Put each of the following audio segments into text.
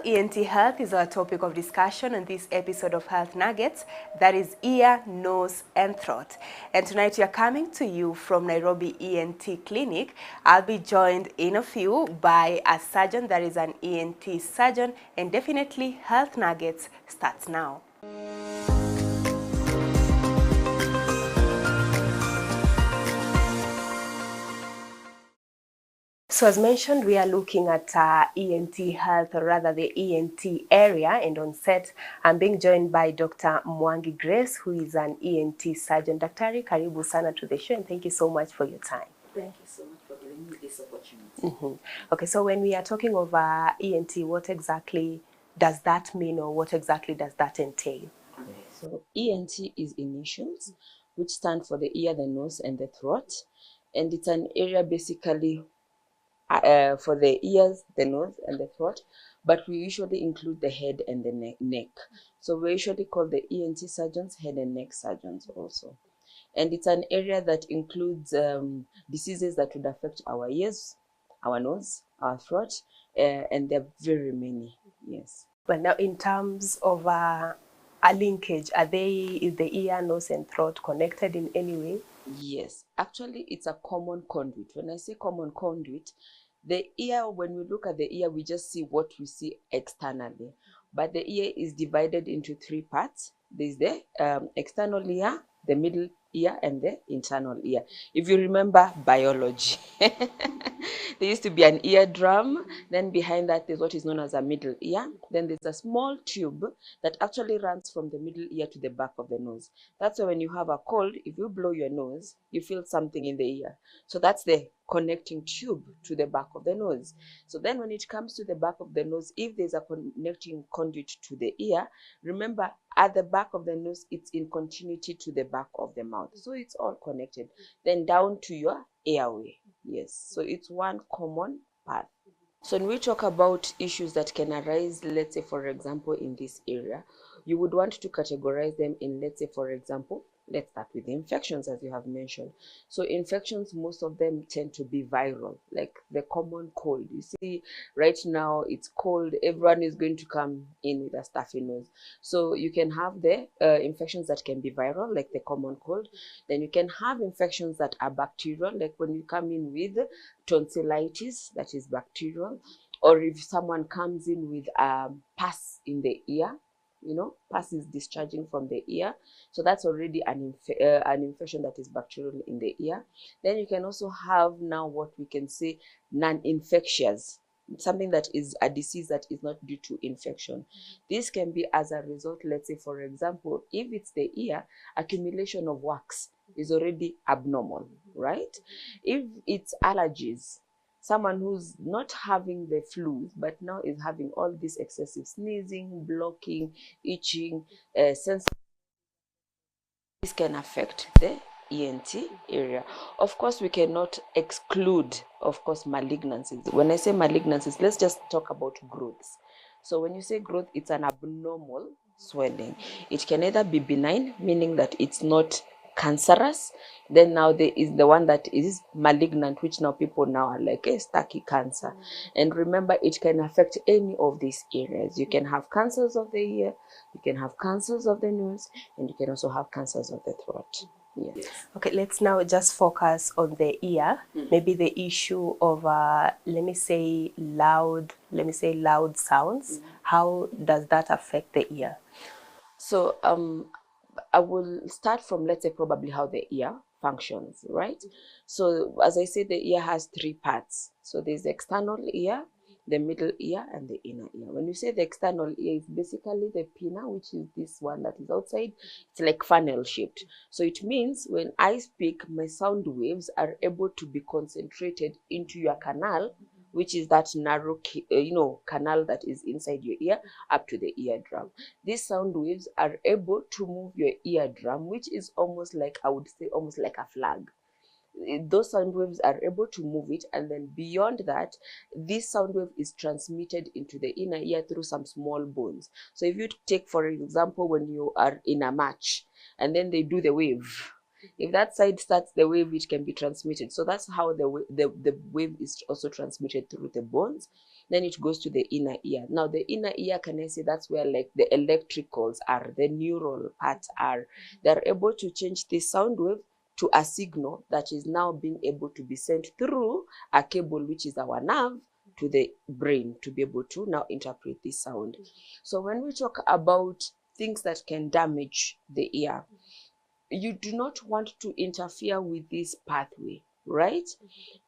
ENT health is our topic of discussion on this episode of Health Nuggets, that is ear, nose and throat. And tonight we are coming to you from Nairobi ENT Clinic. I'll be joined in a few by a surgeon that is an ENT surgeon, and definitely Health Nuggets starts now. So as mentioned, we are looking at ENT health, or rather the ENT area, and on set I'm being joined by Dr. Mwangi Grace, who is an ENT surgeon. Daktari, karibu sana to the show, and thank you so much for your time. Thank you so much for giving me this opportunity. Okay, so when we are talking of ENT, what exactly does that mean, or what exactly does that entail? Okay, so ENT is initials, which stand for the ear, the nose, and the throat. And it's an area basically for the ears, the nose, and the throat, but we usually include the head and the neck. So we usually call the ENT surgeons head and neck surgeons also. And it's an area that includes diseases that would affect our ears, our nose, our throat, and there are very many, yes. Well, now in terms of a linkage, is the ear, nose and throat connected in any way? Yes, actually it's a common conduit. When I say common conduit, the ear, when we look at the ear, we just see what we see externally. But the ear is divided into three parts. There's the external ear, the middle ear, and the internal ear. If you remember biology, there used to be an eardrum. Then behind that is what is known as a middle ear. Then there's a small tube that actually runs from the middle ear to the back of the nose. That's why when you have a cold, if you blow your nose, you feel something in the ear. So that's the connecting tube to the back of the nose. So then when it comes to the back of the nose, if there's a connecting conduit to the ear, remember at the back of the nose, it's in continuity to the back of the mouth. So it's all connected. Then down to your airway. Yes. So it's one common path. So when we talk about issues that can arise, let's say, for example, in this area, you would want to categorize them in, let's say, for example, let's start with infections, as you have mentioned. So infections, most of them tend to be viral, like the common cold. You see, right now it's cold. Everyone is going to come in with a stuffy nose. So you can have the infections that can be viral, like the common cold. Then you can have infections that are bacterial, like when you come in with tonsillitis, that is bacterial. Or if someone comes in with pus in the ear, pus is discharging from the ear. So that's already an infection that is bacterial in the ear. Then you can also have now what we can say non-infectious, something that is a disease that is not due to infection. This can be as a result, let's say, for example, if it's the ear, accumulation of wax is already abnormal, right? If it's allergies, someone who's not having the flu, but now is having all this excessive sneezing, blocking, itching, sense. This can affect the ENT area. Of course, we cannot exclude, of course, malignancies. When I say malignancies, let's just talk about growths. So when you say growth, it's an abnormal swelling. It can either be benign, meaning that it's not cancerous. Then now there is the one that is malignant, which now people now are like a stucky cancer. And remember, it can affect any of these areas. You can have cancers of the ear, you can have cancers of the nose, and you can also have cancers of the throat. Yes. Okay, let's now just focus on the ear. Maybe the issue of let me say loud sounds. How does that affect the ear? So I will start from, let's say, probably how the ear functions, right? So as I said, the ear has three parts. So there's the external ear, the middle ear, and the inner ear. When you say the external ear, it's basically the pinna, which is this one that is outside. It's like funnel shaped. So it means when I speak, my sound waves are able to be concentrated into your canal, which is that narrow, canal that is inside your ear up to the eardrum. These sound waves are able to move your eardrum, which is almost like, I would say, almost like a flag. Those sound waves are able to move it, and then beyond that, this sound wave is transmitted into the inner ear through some small bones. So if you take, for example, when you are in a match and then they do the wave, if that side starts the wave, it can be transmitted. So that's how the wave is also transmitted through the bones. then it goes to the inner ear. Now the inner ear, can I say, that's where like the electricals are, the neural parts are. They're able to change the sound wave to a signal that is now being able to be sent through a cable, which is our nerve, to the brain to be able to now interpret this sound. So when we talk about things that can damage the ear, you do not want to interfere with this pathway, right?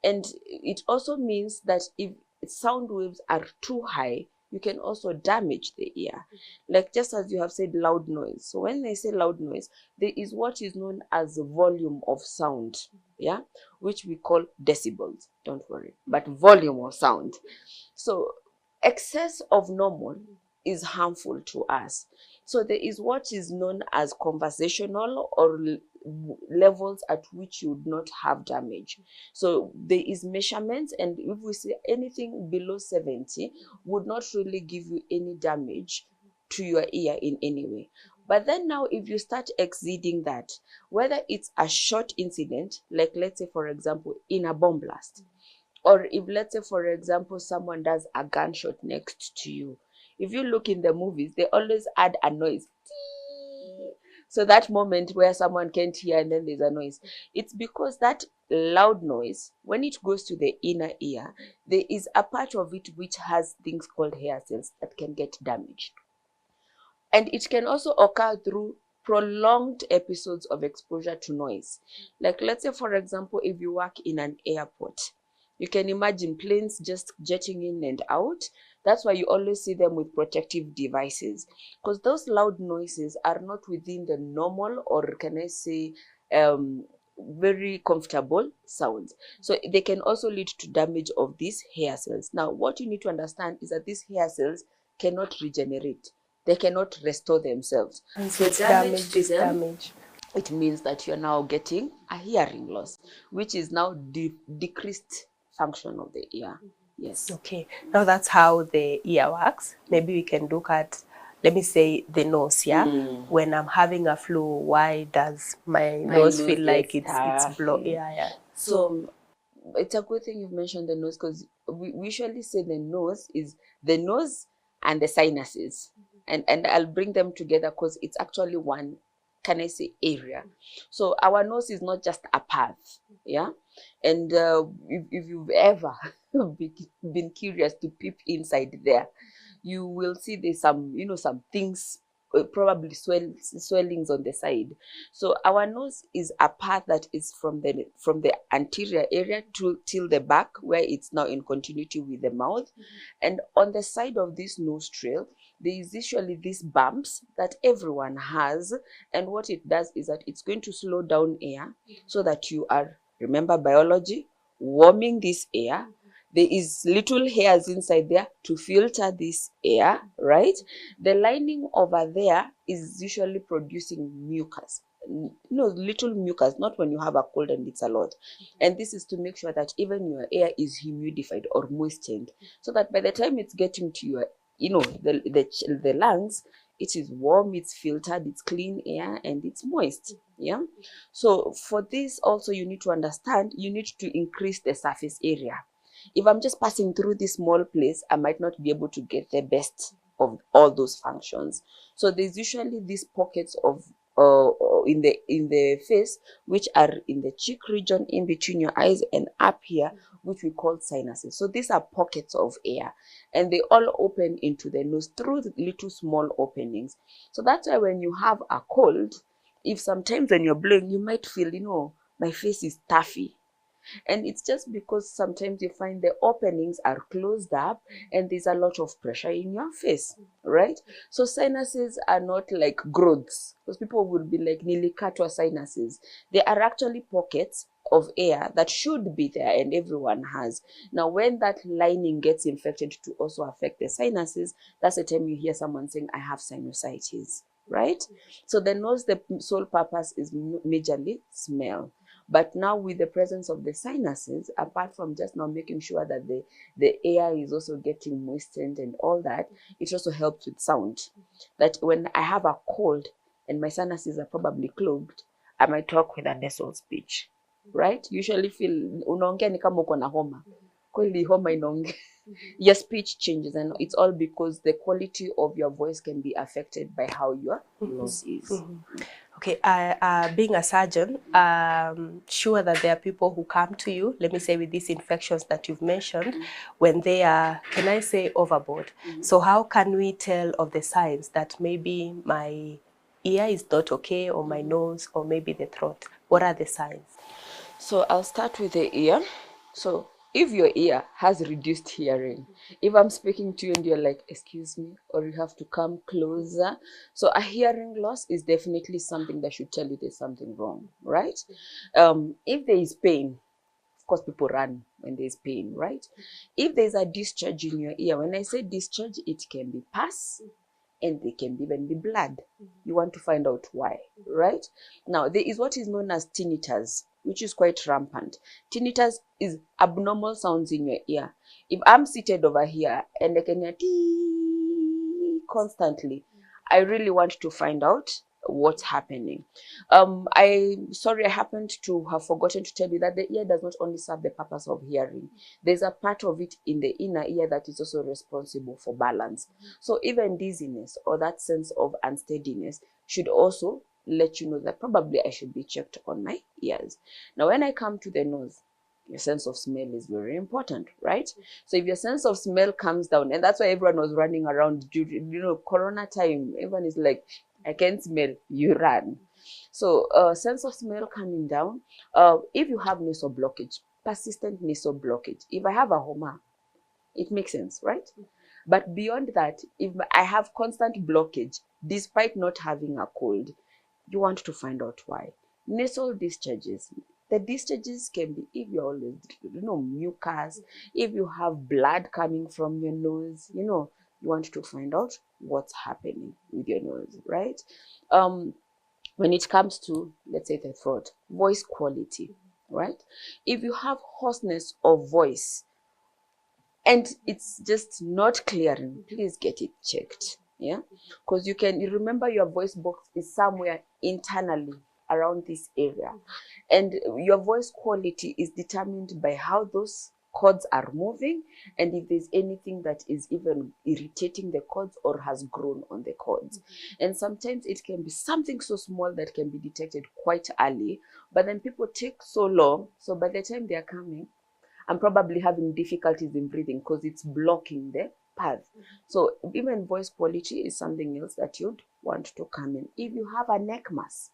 And it also means that if sound waves are too high, you can also damage the ear. Like just as you have said, loud noise. So when they say loud noise, there is what is known as the volume of sound, yeah, which we call decibels. Don't worry, but volume of sound. So excess of normal is harmful to us. So there is what is known as conversational or levels at which you would not have damage. So there is measurements, and if we say anything below 70 would not really give you any damage to your ear in any way. But then now if you start exceeding that, whether it's a short incident, like let's say for example in a bomb blast, or if let's say for example someone does a gunshot next to you, if you look in the movies, they always add a noise. So that moment where someone can't hear and then there's a noise, it's because that loud noise, when it goes to the inner ear, there is a part of it which has things called hair cells that can get damaged. And it can also occur through prolonged episodes of exposure to noise. Like let's say for example, if you work in an airport, you can imagine planes just jetting in and out. That's why you always see them with protective devices, because those loud noises are not within the normal, or can I say, very comfortable sounds. So they can also lead to damage of these hair cells. Now, what you need to understand is that these hair cells cannot regenerate. They cannot restore themselves. So it's damage is damage. It means that you're now getting a hearing loss, which is now decreased function of the ear. Yes. Okay, now that's how the ear works. Maybe we can look at, let me say, the nose. Yeah, when I'm having a flu, why does my nose feel like it's blocked? Yeah. So it's a good thing you've mentioned the nose, because we usually say the nose is the nose and the sinuses, and I'll bring them together because it's actually one, can I say, area. So our nose is not just a path, yeah. And if you've ever been curious to peep inside there, you will see there's some, some things, probably swellings on the side. So our nose is a part that is from the anterior area till the back, where it's now in continuity with the mouth. And on the side of this nostril, there is usually these bumps that everyone has. And what it does is that it's going to slow down air so that you are, remember biology, warming this air. There is little hairs inside there to filter this air, right? The lining over there is usually producing mucus. Little mucus, not when you have a cold and it's a lot. And this is to make sure that even your air is humidified or moistened, so that by the time it's getting to your, the lungs, it is warm, it's filtered, it's clean air, and it's moist. Yeah. So for this also, you need to understand, you need to increase the surface area. If I'm just passing through this small place, I might not be able to get the best of all those functions. So there's usually these pockets of in the face, which are in the cheek region, in between your eyes and up here, which we call sinuses. So these are pockets of air, and they all open into the nose through the little small openings. So that's why when you have a cold, if sometimes when you're blowing, you might feel, my face is stuffy. And it's just because sometimes you find the openings are closed up and there's a lot of pressure in your face, right? So sinuses are not like growths, because people would be like nilikatwa sinuses. They are actually pockets of air that should be there, and everyone has. Now, when that lining gets infected to also affect the sinuses, that's the time you hear someone saying, I have sinusitis, right? So the nose, the sole purpose is majorly smell. But now with the presence of the sinuses, apart from just now making sure that the air is also getting moistened and all that, it also helps with sound. That when I have a cold and my sinuses are probably clogged, I might talk with a nasal speech, right? Usually feel unaongea ni kama uko na homa. Kweli homa inaongea. your speech changes, and it's all because the quality of your voice can be affected by how your nose is. Okay, being a surgeon, sure that there are people who come to you, let me say with these infections that you've mentioned, when they are, can I say, overboard. So how can we tell of the signs that maybe my ear is not okay, or my nose, or maybe the throat? What are the signs? So I'll start with the ear. So if your ear has reduced hearing, if I'm speaking to you and you're like, excuse me, or you have to come closer. So a hearing loss is definitely something that should tell you there's something wrong, right? If there is pain, of course, people run when there's pain, right? If there's a discharge in your ear, when I say discharge, it can be pus, and they can even be blood. You want to find out why, right? Now, there is what is known as tinnitus, which is quite rampant. Tinnitus is abnormal sounds in your ear. If I'm seated over here and I can hear tea constantly, I really want to find out what's happening. I happened to have forgotten to tell you that the ear does not only serve the purpose of hearing. There's a part of it in the inner ear that is also responsible for balance. So even dizziness or that sense of unsteadiness should also let you know that probably I should be checked on my ears. Now, when I come to the nose, your sense of smell is very important, right? So if your sense of smell comes down, and that's why everyone was running around during, Corona time, everyone is like, I can't smell, you run. So sense of smell coming down, if you have nasal blockage, persistent nasal blockage, if I have a homa, it makes sense, right? But beyond that, if I have constant blockage, despite not having a cold, you want to find out why. Nasal discharges. The discharges can be if you're always, mucus, if you have blood coming from your nose, you want to find out what's happening with your nose, right? When it comes to, let's say, the throat, voice quality, right? If you have hoarseness of voice, and it's just not clearing, please get it checked. Yeah, because you remember your voice box is somewhere internally around this area, and your voice quality is determined by how those cords are moving, and if there's anything that is even irritating the cords or has grown on the cords. And sometimes it can be something so small that can be detected quite early, but then people take so long, so by the time they are coming, I'm probably having difficulties in breathing because it's blocking the path. So even voice quality is something else that you'd want to come in. If you have a neck mass,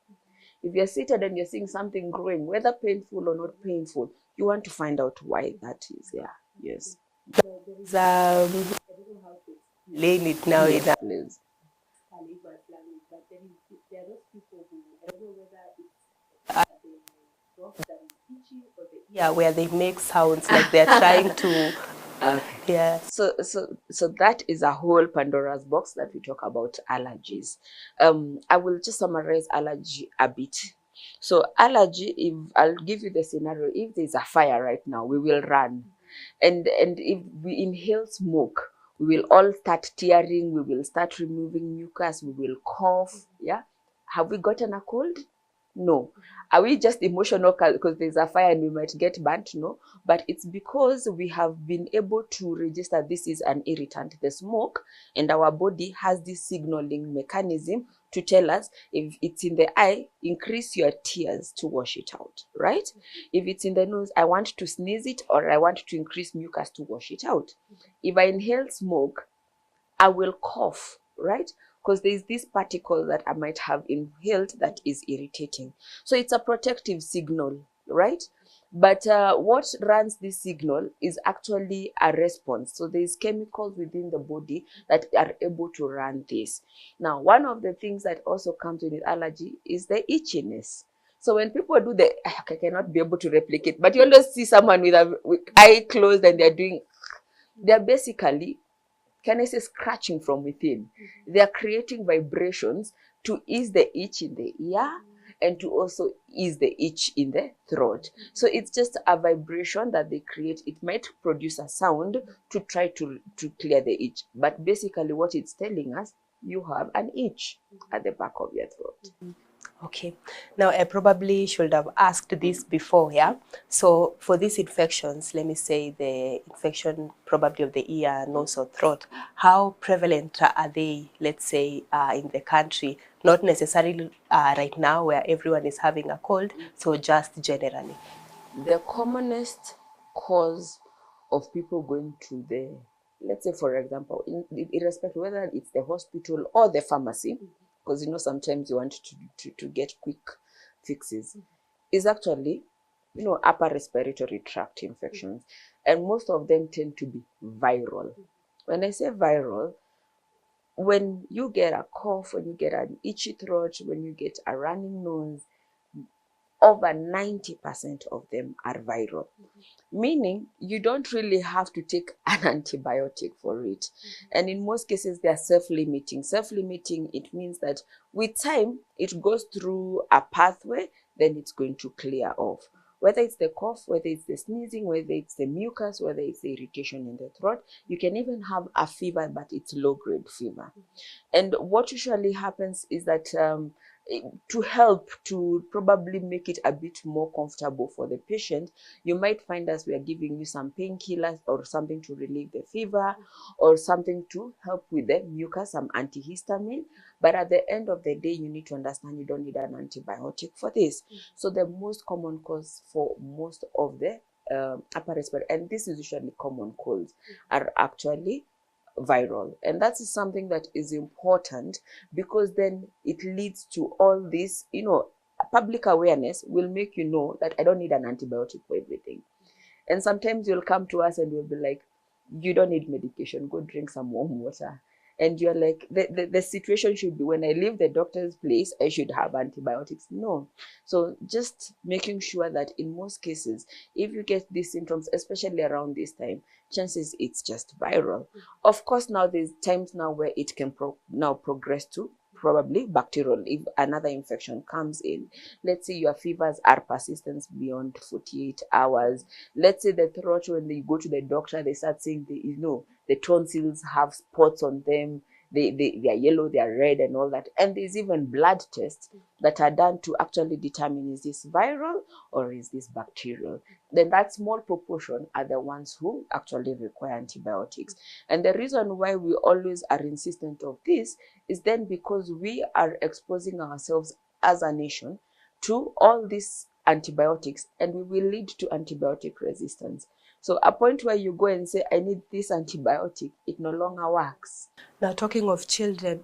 if you're seated and you're seeing something growing, whether painful or not painful, you want to find out why that is there. Yes. There's, I don't know how to explain it now. Yes, please. But there are those people who, I don't know whether it's the throat that is itchy or the ear where they make sounds like they're trying to, Okay. yeah. So that is a whole Pandora's box that we talk about allergies. I will just summarize allergy a bit. So allergy, if I'll give you the scenario, if there's a fire right now, we will run. And if we inhale smoke, we will all start tearing, we will start removing mucus, we will cough. Yeah. Have we gotten a cold? No. Are we just emotional because there's a fire and we might get burnt? No. But it's because we have been able to register this is an irritant, the smoke, and our body has this signaling mechanism to tell us if it's in the eye, increase your tears to wash it out, right? If it's in the nose, I want to sneeze it or I want to increase mucus to wash it out. If I inhale smoke, I will cough, right? Because there's this particle that I might have inhaled that is irritating. So it's a protective signal, right? But what runs this signal is actually a response. So there's chemicals within the body that are able to run this. Now, one of the things that also comes with allergy is the itchiness. So when people do I cannot be able to replicate, but you always see someone with eye closed and they're basically, can I say, scratching from within. They are creating vibrations to ease the itch in the ear and to also ease the itch in the throat. So it's just a vibration that they create. It might produce a sound to try to clear the itch. But basically what it's telling us, you have an itch at the back of your throat. Okay. Now, I probably should have asked this before, yeah? So, for these infections, let me say the infection probably of the ear, nose, or throat, how prevalent are they, let's say, in the country? Not necessarily right now where everyone is having a cold, so just generally. The commonest cause of people going to the, let's say for example, irrespective whether it's the hospital or the pharmacy, because sometimes you want to get quick fixes, is actually upper respiratory tract infections, and most of them tend to be viral. When I say viral, when you get a cough, when you get an itchy throat, when you get a running nose, over 90% of them are viral, meaning you don't really have to take an antibiotic for it. And in most cases, they are self-limiting. Self-limiting, it means that with time, it goes through a pathway, then it's going to clear off. Whether it's the cough, whether it's the sneezing, whether it's the mucus, whether it's the irritation in the throat, you can even have a fever, but it's low-grade fever. And what usually happens is that to help to probably make it a bit more comfortable for the patient, you might find us we are giving you some painkillers or something to relieve the fever or something to help with the mucus, some antihistamine. But at the end of the day, you need to understand you don't need an antibiotic for this. So the most common cause for most of the upper respiratory, and this is usually common colds, are actually viral. And that is something that is important, because then it leads to all this, public awareness will make you know that I don't need an antibiotic for everything. And sometimes you'll come to us and we'll be like, you don't need medication, go drink some warm water. And you're like, the situation should be when I leave the doctor's place, I should have antibiotics. No. So just making sure that in most cases, if you get these symptoms, especially around this time, chances it's just viral. Of course, now there's times now where it can now progress to probably bacterial if another infection comes in. Let's say your fevers are persistent beyond 48 hours. Let's say the throat, when you go to the doctor, they start saying the tonsils have spots on them, they are yellow, they are red and all that. And there's even blood tests that are done to actually determine, is this viral or is this bacterial? Then that small proportion are the ones who actually require antibiotics. And the reason why we always are insistent of this is then because we are exposing ourselves as a nation to all these antibiotics, and we will lead to antibiotic resistance. So a point where you go and say, I need this antibiotic, it no longer works. Now, talking of children,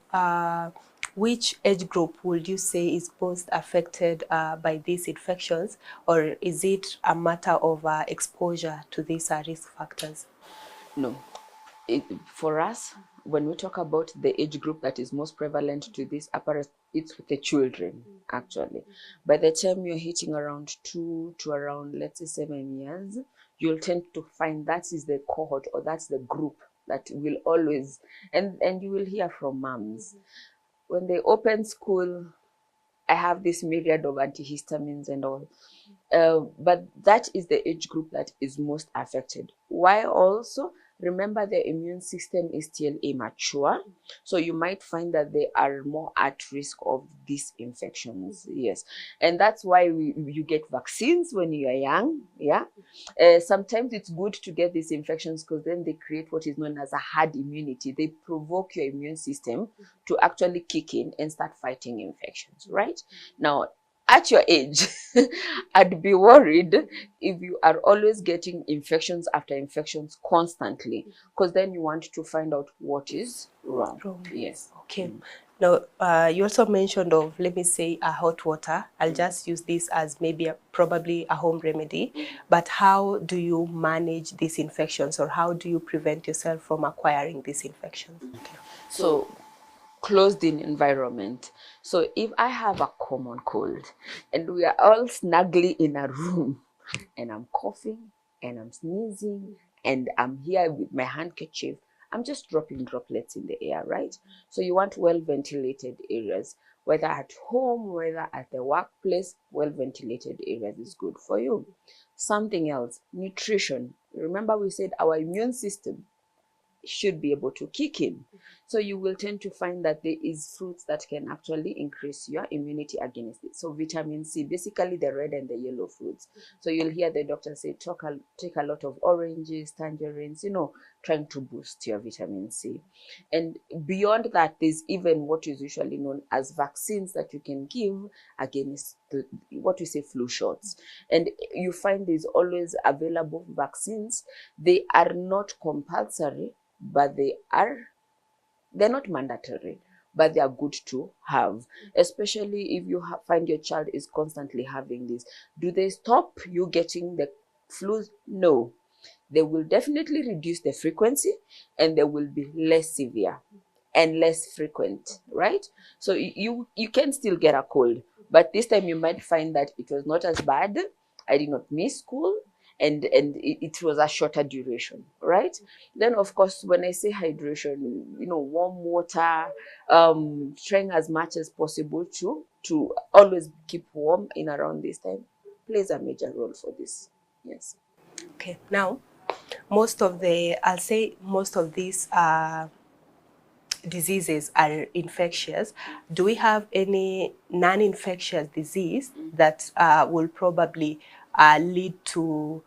which age group would you say is most affected by these infections, or is it a matter of exposure to these risk factors? No. For us, when we talk about the age group that is most prevalent to this apparatus, it's with the children, actually. By the time you're hitting around 2 to around, let's say, 7 years, you'll tend to find that is the cohort, or that's the group that will always, and you will hear from moms. When they open school, I have this myriad of antihistamines and all. But that is the age group that is most affected. Why also? Remember, the immune system is still immature, so you might find that they are more at risk of these infections. Yes, and that's why you get vaccines when you are young. Yeah, sometimes it's good to get these infections because then they create what is known as a herd immunity. They provoke your immune system to actually kick in and start fighting infections. Right now, at your age, I'd be worried if you are always getting infections after infections constantly, because then you want to find out what is wrong. Yes. Okay. Now, you also mentioned of, let me say, hot water. I'll just use this as maybe probably a home remedy. But how do you manage these infections, or how do you prevent yourself from acquiring these infections? Okay. So, closed in environment. So if I have a common cold and we are all snugly in a room and I'm coughing and I'm sneezing and I'm here with my handkerchief, I'm just dropping droplets in the air, right? So you want well ventilated areas, whether at home, whether at the workplace. Well ventilated areas is good for you. Something else, nutrition. Remember we said our immune system should be able to kick in. So you will tend to find that there is fruits that can actually increase your immunity against it. So vitamin C, basically the red and the yellow fruits. So you'll hear the doctor say, take a lot of oranges, tangerines, trying to boost your vitamin C. And beyond that, there's even what is usually known as vaccines that you can give against what we say flu shots. And you find there's always available vaccines. They are not compulsory, but they're not mandatory, but they are good to have, especially if you find your child is constantly having this. Do they stop you getting the flu? No. They will definitely reduce the frequency, and they will be less severe and less frequent, right? So you can still get a cold, but this time you might find that it was not as bad. I did not miss school, and it was a shorter duration, right? Then of course, when I say hydration, warm water, trying as much as possible to always keep warm in around this time plays a major role for this. Yes. Okay, now I'll say most of these diseases are infectious. Do we have any non-infectious disease that will probably lead to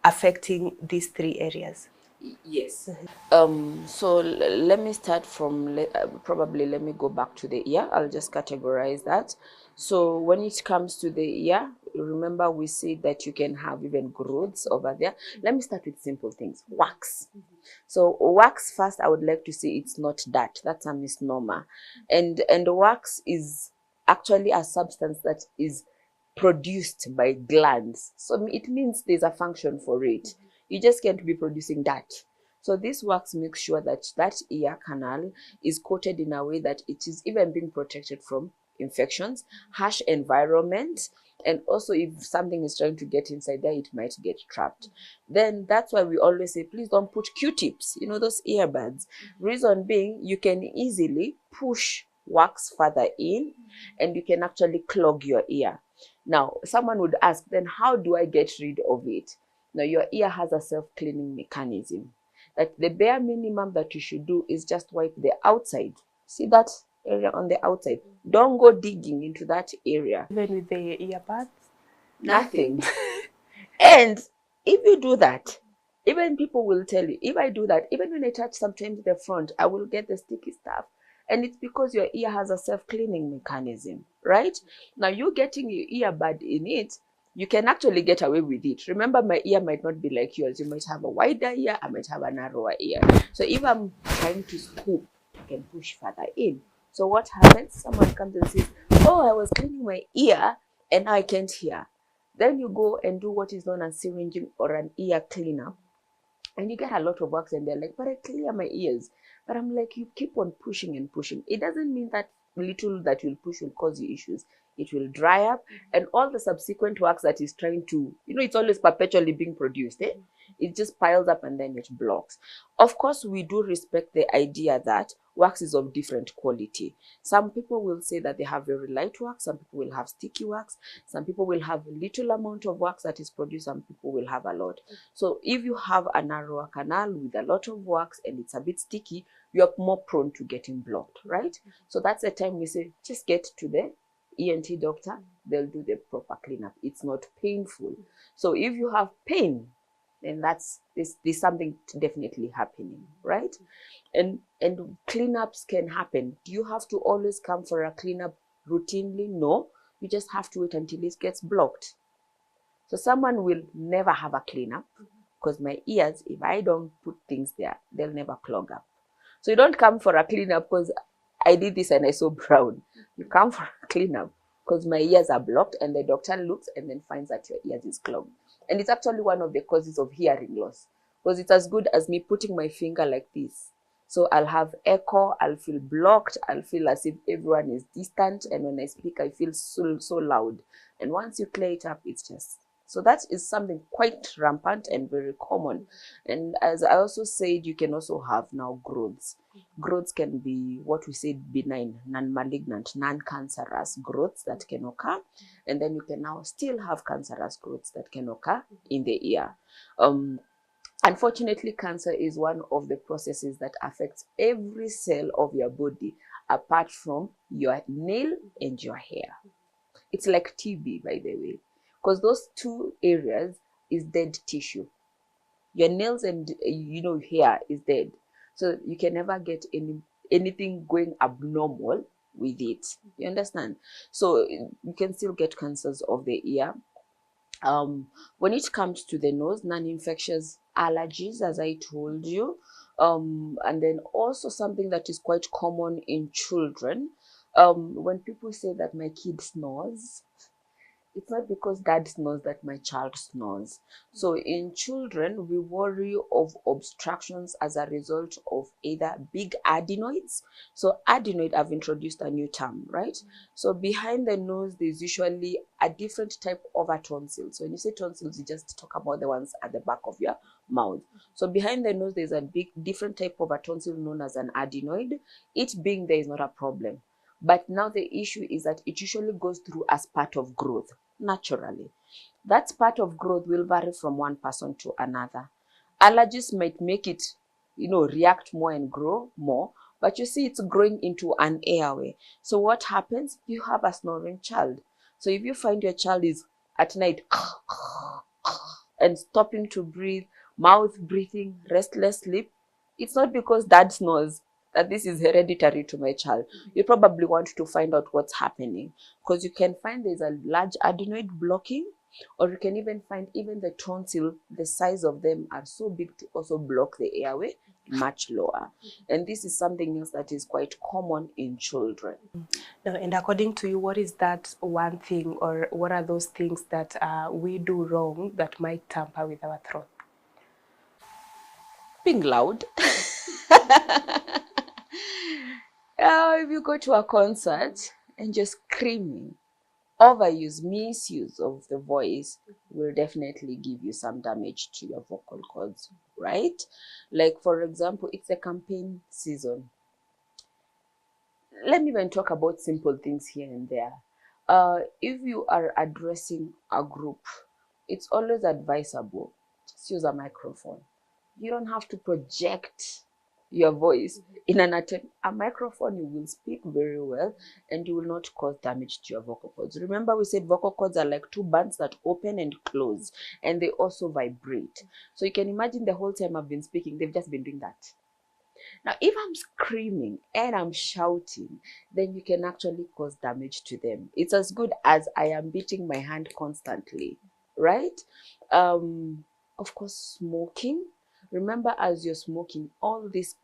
affecting these three areas? Yes. So let me start from probably let me go back to the ear. I'll just categorize that. So when it comes to the ear, remember we said that you can have even growths over there. Let me start with simple things. Wax. So wax first, I would like to say it's not dirt. That's a misnomer. And wax is actually a substance that is produced by glands. So it means there's a function for it. You just can't be producing that. So this wax makes sure that that ear canal is coated in a way that it is even being protected from infections, harsh environment, and also if something is trying to get inside there, it might get trapped. Then that's why we always say, please don't put Q-tips, those earbuds. Reason being, you can easily push wax further in and you can actually clog your ear. Now, someone would ask, then how do I get rid of it? Now, your ear has a self-cleaning mechanism. That the bare minimum that you should do is just wipe the outside. See that area on the outside? Don't go digging into that area. Even with the earbuds? Nothing. And if you do that, even people will tell you, if I do that, even when I touch sometimes the front, I will get the sticky stuff. And it's because your ear has a self-cleaning mechanism, right? Now, you getting your earbud in it, you can actually get away with it. Remember, my ear might not be like yours. You might have a wider ear, I might have a narrower ear. So if I'm trying to scoop, I can push further in. So what happens? Someone comes and says, oh, I was cleaning my ear and I can't hear. Then you go and do what is known as syringing or an ear cleanup. And you get a lot of wax and they're like, but I clear my ears. But I'm like, you keep on pushing and pushing. It doesn't mean that little that you'll push will cause you issues. It will dry up, and all the subsequent wax that is trying to, it's always perpetually being produced. It just piles up and then it blocks. Of course, we do respect the idea that wax is of different quality. Some people will say that they have very light wax. Some people will have sticky wax. Some people will have a little amount of wax that is produced. Some people will have a lot. So if you have a narrower canal with a lot of wax and it's a bit sticky, you're more prone to getting blocked, right? So that's the time we say, just get to the ENT doctor. They'll do the proper cleanup. It's not painful. So if you have pain, then there's something definitely happening, right? And cleanups can happen. Do you have to always come for a cleanup routinely? No. You just have to wait until it gets blocked. So someone will never have a cleanup because my ears, if I don't put things there, they'll never clog up. So you don't come for a cleanup because I did this and I saw brown. You come for a cleanup because my ears are blocked, and the doctor looks and then finds that your ears is clogged. And it's actually one of the causes of hearing loss, because it's as good as me putting my finger like this. So I'll have echo, I'll feel blocked, I'll feel as if everyone is distant, and when I speak, I feel so loud. And once you clear it up, it's just... So that is something quite rampant and very common. And as I also said, you can also have now growths. Growths can be what we say benign, non-malignant, non-cancerous growths that can occur. And then you can now still have cancerous growths that can occur in the ear. Unfortunately, cancer is one of the processes that affects every cell of your body apart from your nail and your hair. It's like TB, by the way, because those two areas is dead tissue. Your nails and hair is dead, so you can never get anything going abnormal with it. You understand? So you can still get cancers of the ear. When it comes to the nose, non-infectious allergies, as I told you, and then also something that is quite common in children. When people say that my kid snores, it's not because dad snores that my child snores. So in children, we worry of obstructions as a result of either big adenoids. So adenoid, I've introduced a new term, right? So behind the nose, there's usually a different type of a tonsil. So when you say tonsils, you just talk about the ones at the back of your mouth. So behind the nose, there's a big different type of a tonsil known as an adenoid. It being there is not a problem. But now the issue is that it usually goes through as part of growth naturally. That part of growth will vary from one person to another. Allergies might make it, react more and grow more, but you see it's growing into an airway. So what happens? You have a snoring child. So if you find your child is at night and stopping to breathe, mouth breathing, restless sleep, it's not because dad snores that this is hereditary to my child. You probably want to find out what's happening, because you can find there's a large adenoid blocking, or you can even find even the tonsil, the size of them are so big to also block the airway much lower. And this is something else that is quite common in children. Now, and according to you, what is that one thing, or what are those things that we do wrong that might tamper with our throat? Being loud. If you go to a concert and just screaming, overuse, misuse of the voice will definitely give you some damage to your vocal cords, right? Like, for example, it's a campaign season. Let me even talk about simple things here and there. If you are addressing a group, it's always advisable just use a microphone. You don't have to project your voice in an attempt. A microphone, you will speak very well and you will not cause damage to your vocal cords. Remember, we said vocal cords are like two bands that open and close, and they also vibrate. So you can imagine the whole time I've been speaking, they've just been doing that. Now, if I'm screaming and I'm shouting, then you can actually cause damage to them. It's as good as I am beating my hand constantly, right? Of course, smoking. Remember, as you're smoking, all these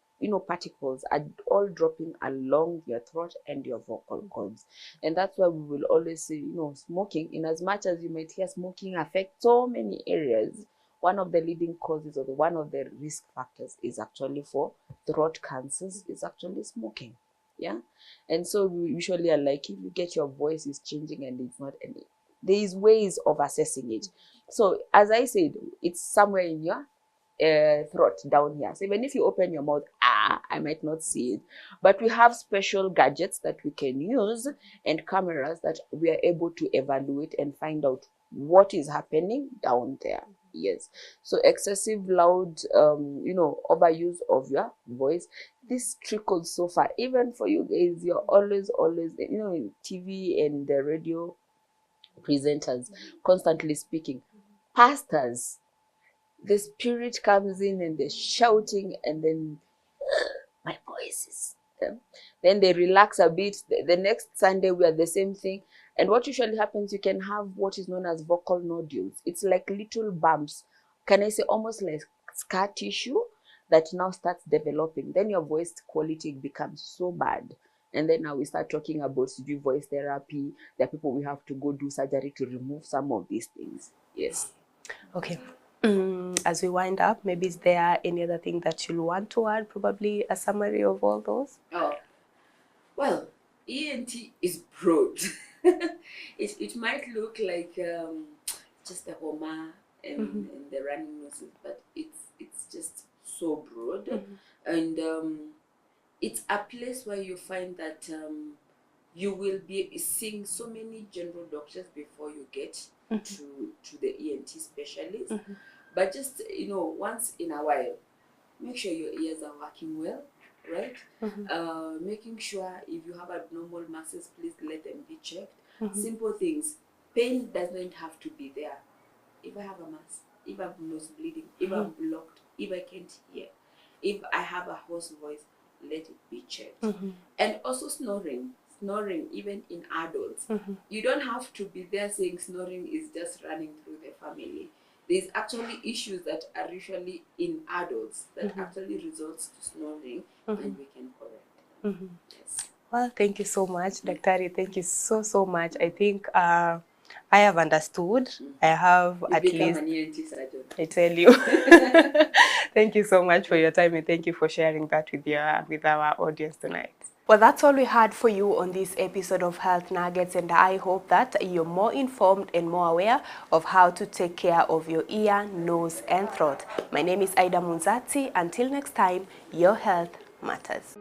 particles are all dropping along your throat and your vocal cords. And that's why we will always say, smoking, in as much as you might hear smoking affect so many areas, one of the leading causes or one of the risk factors is actually for throat cancers is actually smoking. Yeah. And so we usually are like, if you get your voice is changing and it's not any, there is ways of assessing it. So as I said, it's somewhere in your throat down here. So even if you open your mouth, I might not see it. But we have special gadgets that we can use and cameras that we are able to evaluate and find out what is happening down there. Yes. So excessive loud, overuse of your voice. This trickles so far. Even for you guys, you're always, in TV and the radio presenters constantly speaking. Pastors, the spirit comes in and they're shouting, and then my voice is then they relax a bit. The next Sunday we are the same thing. And what usually happens, you can have what is known as vocal nodules. It's like little bumps, can I say almost like scar tissue that now starts developing. Then your voice quality becomes so bad. And then now we start talking about voice therapy. There are people we have to go do surgery to remove some of these things. Yes. Okay. As we wind up, maybe is there any other thing that you'll want to add? Probably a summary of all those? Oh, well, ENT is broad. It might look like just a Homa and the running noses, but it's just so broad. And it's a place where you find that you will be seeing so many general doctors before you get to the ENT specialist. But just, once in a while, make sure your ears are working well, right? Making sure if you have abnormal masses, please let them be checked. Simple things. Pain doesn't have to be there. If I have a mass, if I'm nose bleeding, if I'm blocked, if I can't hear, if I have a hoarse voice, let it be checked. And also snoring, even in adults. You don't have to be there saying snoring is just running through the family. There's actually issues that are usually in adults that actually results to snoring, and we can correct. Yes. Well, thank you so much, Daktari. Thank you so, so much. I think I have understood. I have You at become least, an ENT surgeon. I tell you. Thank you so much for your time, and thank you for sharing that with our audience tonight. Well, that's all we had for you on this episode of Health Nuggets, and I hope that you're more informed and more aware of how to take care of your ear, nose, and throat. My name is Aida Munzati. Until next time, your health matters.